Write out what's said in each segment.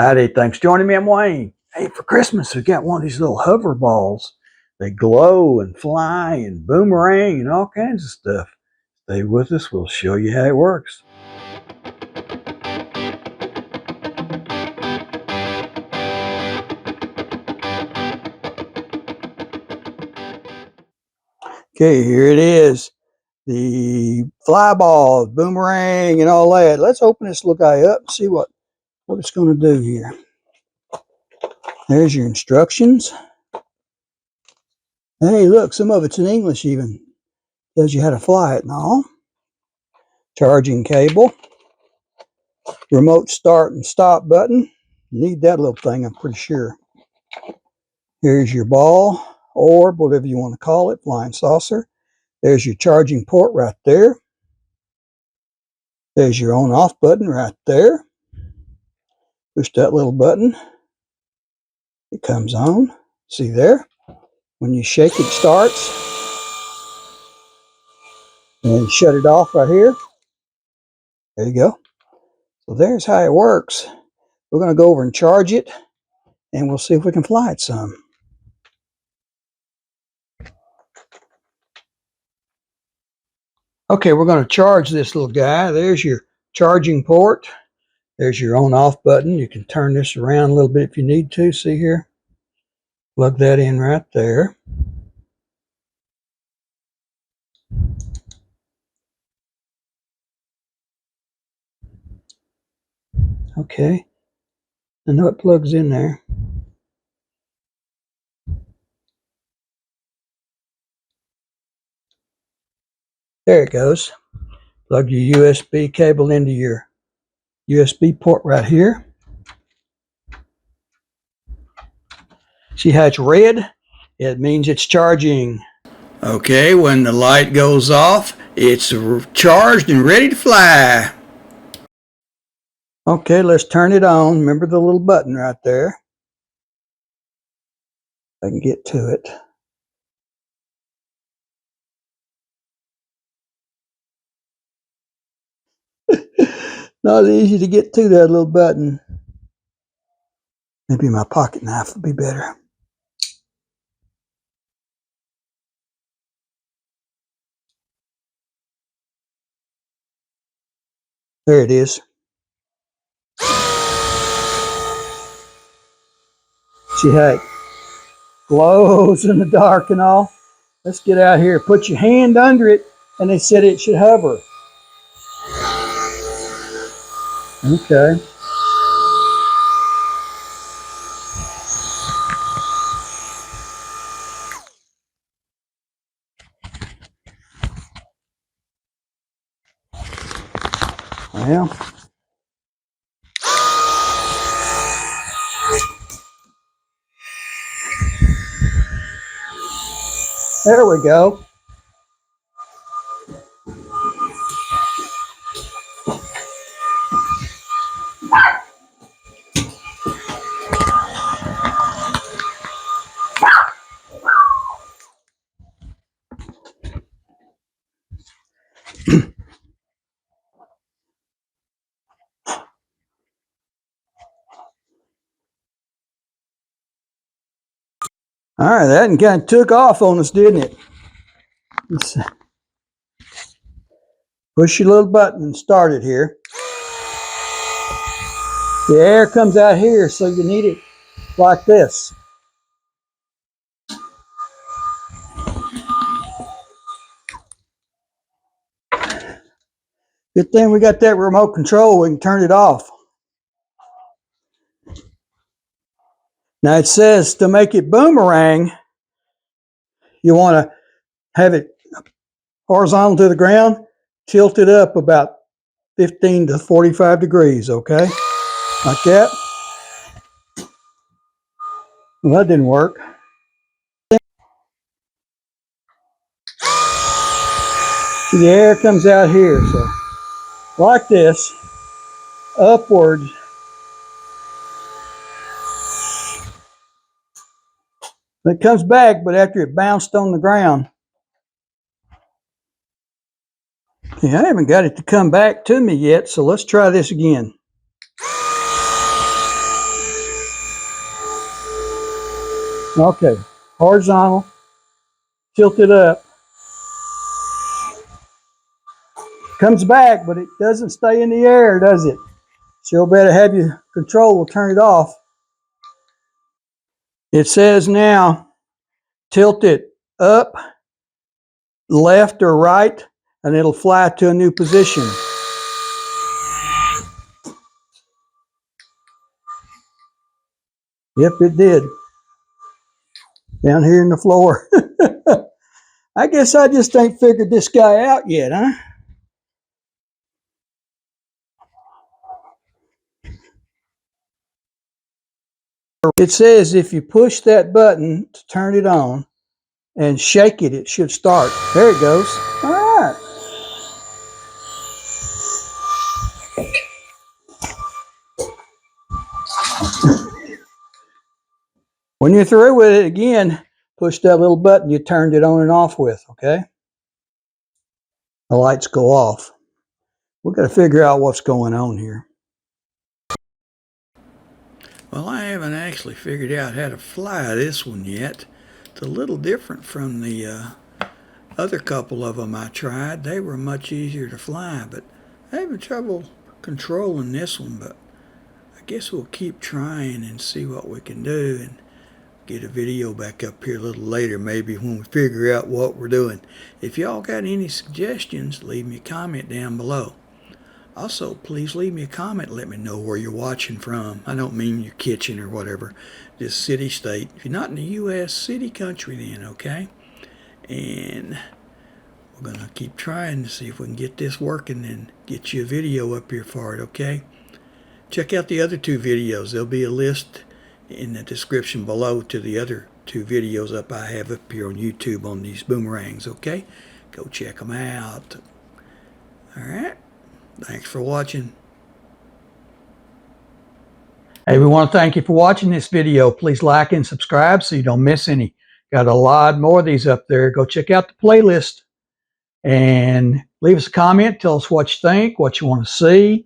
Howdy, thanks for joining me. I'm Wayne. Hey, for Christmas, we got one of these little hover balls. They glow and fly and boomerang and all kinds of stuff. Stay with us, we'll show you how it works. Okay, here it is. The fly ball, boomerang, and all that. Let's open this little guy up and see what it's going to do here. There's your instructions. Hey, look, some of it's in English even. Tells you how to fly it and all. Charging cable. Remote start and stop button. You need that little thing, I'm pretty sure. Here's your ball, orb, whatever you want to call it, flying saucer. There's your charging port right there. There's your on-off button right there. Push that little button. It comes on. See there? When you shake it, starts. And shut it off right here. There you go. So there's how it works. We're going to go over and charge it, and we'll see if we can fly it some. Okay, we're going to charge this little guy. There's your charging port. There's your on-off button. You can turn this around a little bit if you need to. See here? Plug that in right there. Okay. I know it plugs in there. There it goes. Plug your USB cable into your USB port right here. See how it's red? It means it's charging. Okay, when the light goes off, it's charged and ready to fly. Okay, let's turn it on. Remember the little button right there? I can get to it. Not easy to get to that little button. Maybe my pocket knife would be better. There it is. See how it glows in the dark and all? Let's get out here. Put your hand under it, and they said it should hover. Okay. Well, there we go. All right, that kind of took off on us, didn't it? Let's push your little button and start it here. The air comes out here, so you need it like this. Good thing we got that remote control, we can turn it off. Now it says to make it boomerang, you want to have it horizontal to the ground, tilt it up about 15 to 45 degrees, okay? Like that. Well, that didn't work. The air comes out here, so like this, upward. It comes back, but after it bounced on the ground. Yeah, I haven't got it to come back to me yet, so let's try this again. Okay, horizontal, tilt it up. Comes back, but it doesn't stay in the air, does it? So you'll better have your control, we'll turn it off. It says now, tilt it up, left or right, and it'll fly to a new position. Yep, it did. Down here in the floor. I guess I just ain't figured this guy out yet, huh? It says if you push that button to turn it on and shake it, it should start. There it goes. All right. When you're through with it again, push that little button you turned it on and off with, okay? The lights go off. We've got to figure out what's going on here. Well, I haven't actually figured out how to fly this one yet. It's a little different from the other couple of them I tried. They were much easier to fly, but I'm having trouble controlling this one. But I guess we'll keep trying and see what we can do and get a video back up here a little later, maybe when we figure out what we're doing. If y'all got any suggestions, leave me a comment down below. Also, please leave me a comment and let me know where you're watching from. I don't mean your kitchen or whatever, just city, state. If you're not in the U.S., city, country then, okay? And we're going to keep trying to see if we can get this working and get you a video up here for it, okay? Check out the other two videos. There'll be a list in the description below to the other two videos I have up here on YouTube on these boomerangs, okay? Go check them out. All right. Thanks for watching. Hey, we want to thank you for watching this video. Please like and subscribe so you don't miss any. Got a lot more of these up there. Go check out the playlist and leave us a comment. Tell us what you think, what you want to see.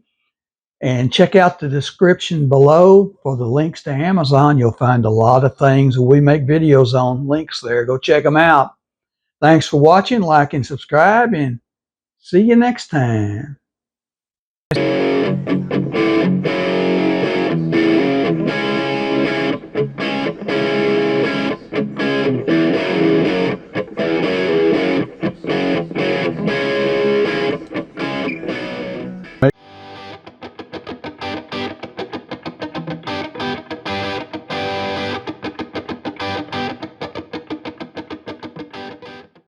And check out the description below for the links to Amazon. You'll find a lot of things we make videos on. Links there. Go check them out. Thanks for watching. Like and subscribe, and see you next time.